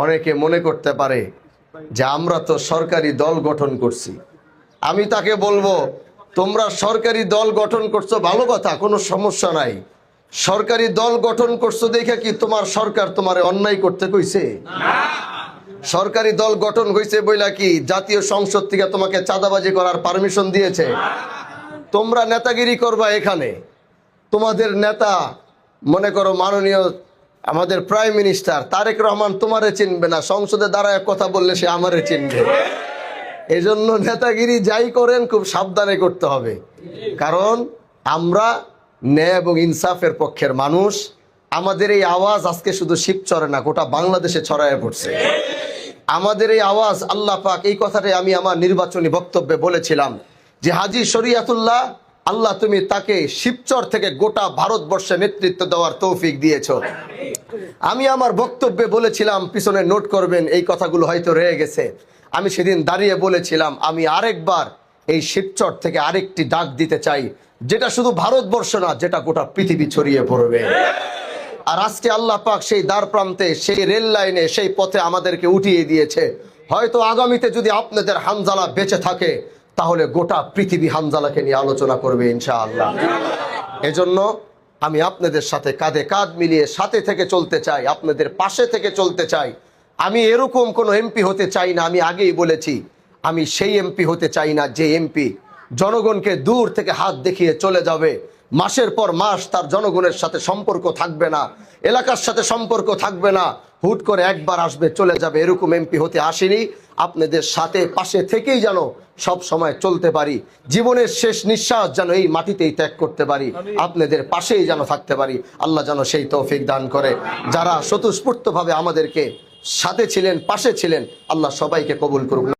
অনেকে মনে করতে পারে যে আমরা তো সরকারি দল গঠন করছি। আমি তাকে বলবো, তোমরা সরকারি দল গঠন করছো ভালো কথা, কোনো সমস্যা নাই। সরকারি দল গঠন করছো দেখে কি তোমার সরকার তোমারে অন্যায় করতে কইছে? সরকারি দল গঠন হয়েছে বইলা কি জাতীয় সংসদ থেকে তোমাকে চাঁদাবাজি করার পারমিশন দিয়েছে? তোমরা নেতাগিরি করবা এখানে। তোমাদের নেতা মনে করো মাননীয় আমাদের প্রাইম মিনিস্টার তারেক রহমান তোমারে চিনবে না, সংসদে দাঁড়ায় কথা বললে সে আমারে চিনবে। এজন্য নেতাগিরি যাই করেন খুব সাবধানে করতে হবে, কারণ আমরা ন্যায় এবং ইনসাফের পক্ষের মানুষ। আমাদের এই আওয়াজ আজকে শুধু শিবচরে না, গোটা বাংলাদেশে ছড়ায় পড়ছে। আমাদের এই আওয়াজ আল্লাহ পাক, এই কথাটাই আমি আমার নির্বাচনী বক্তব্যে বলেছিলাম যে হাজী শরীয়তুল্লাহ, আল্লাহ তুমি তাকে শিবচর থেকে গোটা ভারতবর্ষে নেতৃত্ব দেওয়ার তৌফিক দিয়েছ। আমি আমার বক্তব্যে বলেছিলাম, পিছনে নোট করবেন, এই কথাগুলো হয়তো রয়ে গেছে। আমি সেদিন দাঁড়িয়ে বলেছিলাম আমি আরেকবার এই শিবচর থেকে আরেকটি ডাক দিতে চাই, যেটা শুধু ভারতবর্ষ না, যেটা গোটা পৃথিবী ছড়িয়ে পড়বে। আর আজকে আল্লাহ পাক সেই দ্বার প্রান্তে, সেই রেল লাইনে, সেই পথে আমাদেরকে উঠিয়ে দিয়েছে। হয়তো আগামীতে যদি আপনাদের হানজালা বেঁচে থাকে, তাহলে গোটা পৃথিবী হানজালাকে নিয়ে আলোচনা করবে ইনশাআল্লাহ। এজন্য আমি আপনাদের সাথে কাঁধে কাঁধ মিলিয়ে সাথে থেকে চলতে চাই, আপনাদের পাশে থেকে চলতে চাই। আমি এরকম কোনো এমপি হতে চাই না, আমি আগেই বলেছি, আমি সেই এমপি হতে চাই না যে এমপি জনগণকে দূর থেকে হাত দেখিয়ে চলে যাবে, মাসের পর মাস তার জনগণের সাথে সম্পর্ক থাকবে না, এলাকার সাথে সম্পর্ক থাকবে না, হুট করে একবার আসবে চলে যাবে। এরকম এমপি হতে আসেনি। আপনাদের সাথে পাশে থেকেই যেন সব সময় চলতে পারি, জীবনের শেষ নিঃশ্বাস যেন এই মাটিতেই ত্যাগ করতে পারি, আপনাদের পাশেই যেন থাকতে পারি। আল্লাহ যেন সেই তৌফিক দান করে। যারা স্বতঃস্ফূর্তভাবে আমাদেরকে সাথে ছিলেন, পাশে ছিলেন, আল্লাহ সবাইকে কবুল করুন।